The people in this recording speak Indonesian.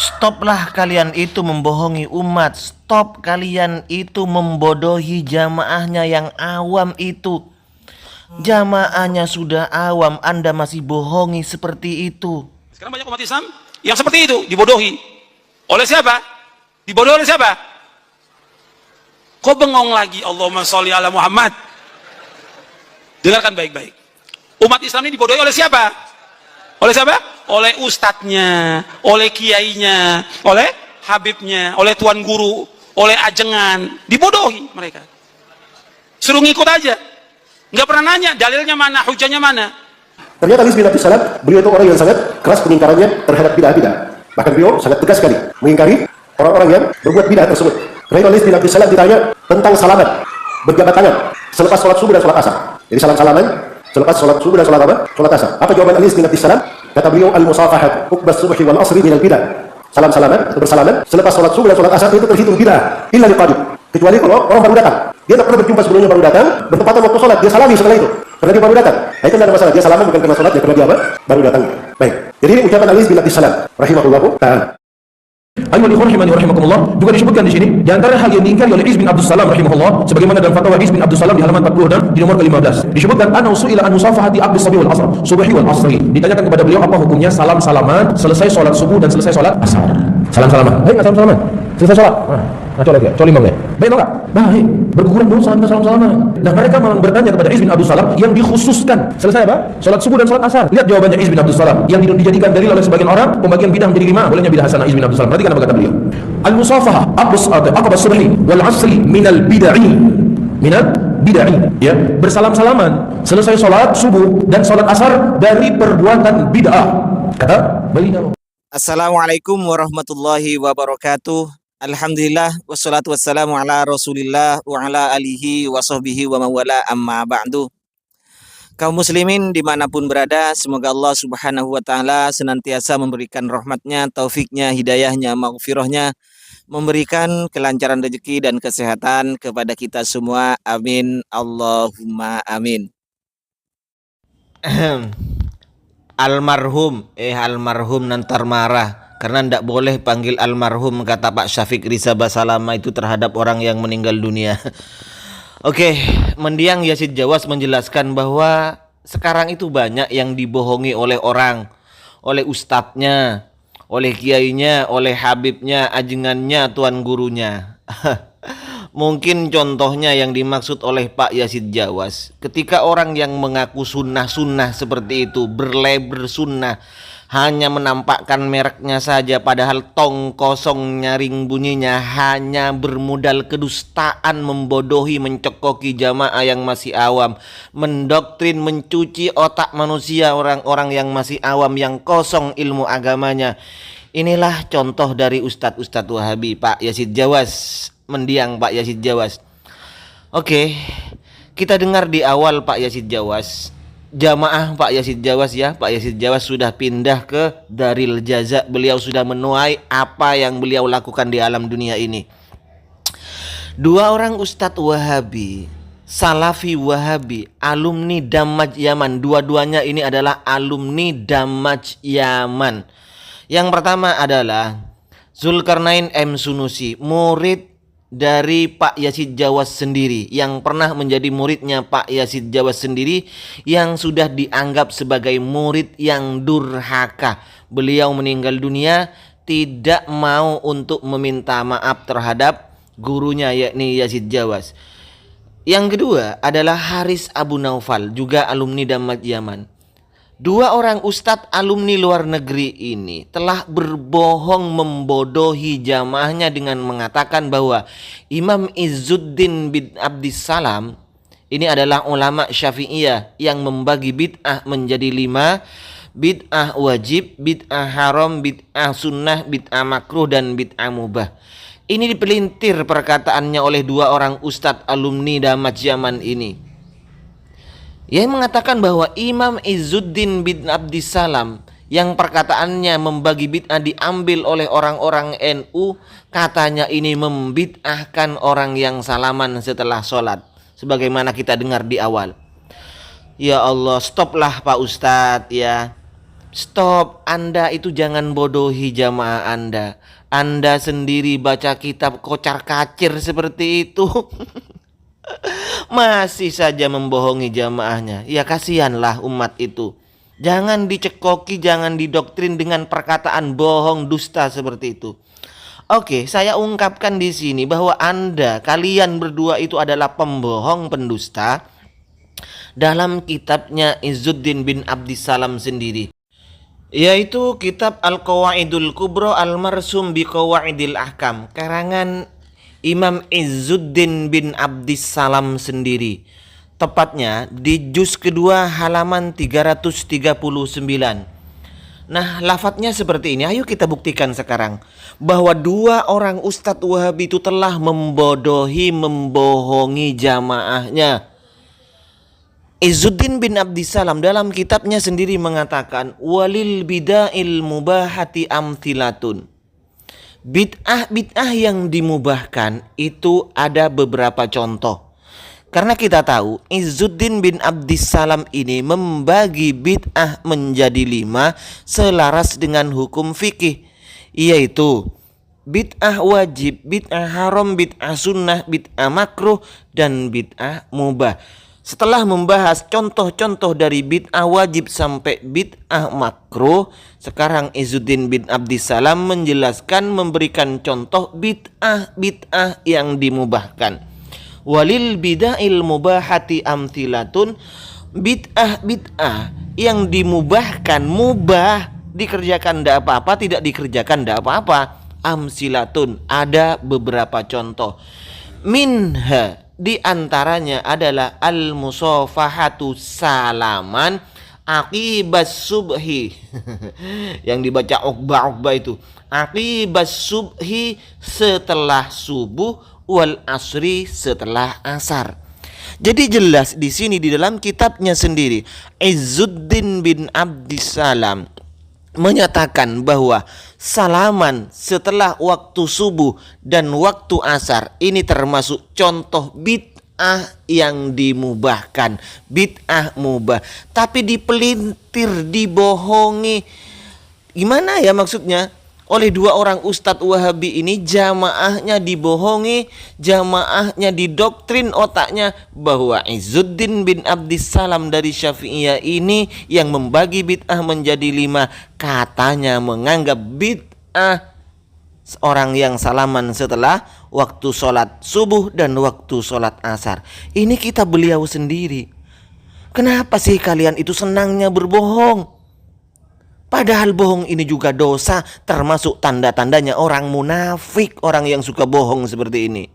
Stoplah kalian itu membohongi umat. Stop kalian itu membodohi jamaahnya yang awam itu. Jamaahnya sudah awam, Anda masih bohongi seperti itu. Sekarang banyak umat Islam yang seperti itu, dibodohi. Oleh siapa? Dibodohi oleh siapa? Kok bengong lagi? Allahumma sholli ala Muhammad. Dengarkan baik-baik. Umat Islam ini dibodohi oleh siapa? Oleh siapa? Oleh ustadznya, oleh kiainya, oleh habibnya, oleh tuan guru, oleh ajengan. Dibodohi mereka. Suruh ngikut aja. Nggak pernah nanya dalilnya mana, hujahnya mana. Ternyata Ali bin Abi Thalib, beliau itu orang yang sangat keras pengingkarannya terhadap bid'ah-bid'ah. Bahkan beliau sangat tegas sekali mengingkari orang-orang yang berbuat bid'ah tersebut. Karena Ali bin Abi Thalib ditanya tentang salaman, berjabat tangan selepas sholat subuh dan sholat asar. Jadi salam-salaman selepas sholat subuh dan sholat apa? Sholat asar. Apa jawaban Ali bin Abi Thalib? Kata beliau, al-musafahat uqbas subhi wal asri minal bid'ah. Salam-salaman atau bersalaman selepas sholat subuh dan sholat asar itu terhitung bid'ah. Illa liqadib. Kecuali kalau orang baru datang. Dia tak pernah berjumpa sebelumnya, baru datang, bertepatan waktu sholat, dia salami setelah itu. Karena dia baru datang. Nah, itu tidak ada masalah. Dia salaman bukan karena sholat, ya karena dia apa? Baru datang. Baik. Jadi ini ucapan Ali bin Abi Thalib rahimahullahu ta'ala. Ayyuhal ikhwan rahimani rahimakumullah, juga disebutkan di sini di antara hal yang diingkari oleh Izz bin Abdus Salam rahimahullah sebagaimana dalam fatwa Izz bin Abdus Salam di halaman 46 di nomor ke-15 disebutkan anna usuila an musafahati aqdi sabi wal asr subhi wal asri. Ditanyakan kepada beliau apa hukumnya salam-salaman selesai sholat subuh dan selesai sholat asar. Salam-salaman. Baik, salam-salaman. Selesai sholat. Nah, colek ya, colim bang ya. Baik enggak? Baik. Berguguran dosa kita salam-salaman. Nah, mereka malah bertanya kepada Izz bin Abdus Salam yang dikhususkan selesai apa? Sholat subuh dan sholat asar. Lihat jawabannya Izz bin Abdus Salam yang dijadikan dalil oleh sebagian orang pembagian bidah menjadi 5, bolehnya bidah hasanah Izz bin Abdus Salam. Perhatikan apa kata beliau. Al-musafahah aqba subhi wal asri minal bid'ah. Ya, bersalam-salaman selesai sholat subuh dan sholat asar dari perbuatan bid'ah. Kata beliau. Assalamualaikum warahmatullahi wabarakatuh. Alhamdulillah wassalatu wassalamu ala Rasulillah wa ala alihi wa sahbihi wa mawala amma ba'du. Kaum muslimin dimanapun berada, semoga Allah subhanahu wa ta'ala senantiasa memberikan rahmatnya, taufiknya, hidayahnya, maghfirahnya, memberikan kelancaran rezeki dan kesehatan kepada kita semua. Amin. Allahumma amin. Almarhum nantar marah karena ndak boleh panggil almarhum, kata Pak Syafiq Risa Basalama itu terhadap orang yang meninggal dunia. Oke, mendiang Yazid Jawas menjelaskan bahwa sekarang itu banyak yang dibohongi oleh orang, oleh ustadznya, oleh kiainya, oleh habibnya, ajengannya, tuan gurunya. Mungkin contohnya yang dimaksud oleh Pak Yazid Jawas, ketika orang yang mengaku sunnah-sunnah seperti itu, berlabel sunnah, hanya menampakkan mereknya saja padahal tong kosong nyaring bunyinya, hanya bermodal kedustaan, membodohi, mencekoki jamaah yang masih awam, mendoktrin, mencuci otak manusia, orang-orang yang masih awam, yang kosong ilmu agamanya. Inilah contoh dari Ustadz Wahabi, Pak Yazid Jawas, mendiang Pak Yazid Jawas. Oke, kita dengar di awal Pak Yazid Jawas, jamaah Pak Yazid Jawas ya. Pak Yazid Jawas sudah pindah ke Daril Jaza. Beliau sudah menuai apa yang beliau lakukan di alam dunia ini. Dua orang Ustadz Wahabi, Salafi Wahabi, alumni Damaj Yaman. Dua-duanya ini adalah alumni Damaj Yaman. Yang pertama adalah Zulkarnain M. Sunusi, murid dari Pak Yazid Jawas sendiri, yang pernah menjadi muridnya Pak Yazid Jawas sendiri, yang sudah dianggap sebagai murid yang durhaka. Beliau meninggal dunia tidak mau untuk meminta maaf terhadap gurunya, yakni Yazid Jawas. Yang kedua adalah Haris Abu Naufal, juga alumni Damaj Yaman. Dua orang ustadz alumni luar negeri ini telah berbohong, membodohi jamaahnya dengan mengatakan bahwa Imam Izzuddin bin Abdis Salam ini adalah ulama Syafi'iyah yang membagi bid'ah menjadi 5: bid'ah wajib, bid'ah haram, bid'ah sunnah, bid'ah makruh, dan bid'ah mubah. Ini dipelintir perkataannya oleh dua orang ustadz alumni Damaj Yaman ini, yang mengatakan bahwa Imam Izzuddin bin Abdis Salam yang perkataannya membagi bid'ah diambil oleh orang-orang NU, katanya ini membid'ahkan orang yang salaman setelah sholat, sebagaimana kita dengar di awal. Ya Allah, stoplah Pak Ustadz ya. Stop, Anda itu jangan bodohi jamaah Anda. Anda sendiri baca kitab kocar-kacir seperti itu. Masih saja membohongi jamaahnya. Ya kasihanlah umat itu. Jangan dicekoki, jangan didoktrin dengan perkataan bohong, dusta seperti itu. Oke, saya ungkapkan di sini bahwa kalian berdua itu adalah pembohong, pendusta. Dalam kitabnya Izzuddin bin Abdissalam sendiri, yaitu kitab Al-Qawaidul Kubra Al-Marsum bi Qawaidil Ahkam, karangan Imam Izzuddin bin Abdissalam sendiri. Tepatnya di juz kedua halaman 339. Nah, lafadznya seperti ini. Ayo kita buktikan sekarang bahwa dua orang Ustadz Wahabi itu telah membodohi, membohongi jamaahnya. Izzuddin bin Abdissalam dalam kitabnya sendiri mengatakan, walil bida'il mubahati amthilatun. Bid'ah yang dimubahkan itu ada beberapa contoh. Karena kita tahu Izzuddin bin Abdissalam ini membagi bid'ah menjadi 5 selaras dengan hukum fikih, yaitu bid'ah wajib, bid'ah haram, bid'ah sunnah, bid'ah makruh, dan bid'ah mubah. Setelah membahas contoh-contoh dari bid'ah wajib sampai bid'ah makruh, sekarang Izzuddin bin Abdissalam menjelaskan, memberikan contoh bid'ah yang dimubahkan. Walil bida'il mubahati amthilatun. Bid'ah yang dimubahkan, mubah, dikerjakan tidak apa-apa, tidak dikerjakan tidak apa-apa. Amsilatun, ada beberapa contoh. Minha, di antaranya adalah al-musafahatu salaman aqibas subhi. Yang dibaca Uqba itu aqibas subhi, setelah subuh, wal asri, setelah asar. Jadi jelas di sini di dalam kitabnya sendiri Izzuddin bin Abdissalam menyatakan bahwa salaman setelah waktu subuh dan waktu asar ini termasuk contoh bid'ah yang dimubahkan, bid'ah mubah, tapi dipelintir, dibohongi. Gimana ya maksudnya? Oleh dua orang Ustadz Wahabi ini, jamaahnya dibohongi, jamaahnya didoktrin otaknya bahwa Izzuddin bin Abdissalam dari Syafi'iyah ini yang membagi bid'ah menjadi 5, katanya menganggap bid'ah orang yang salaman setelah waktu sholat subuh dan waktu sholat asar. Ini kitab beliau sendiri. Kenapa sih kalian itu senangnya berbohong? Padahal bohong ini juga dosa, termasuk tanda-tandanya orang munafik, orang yang suka bohong seperti ini.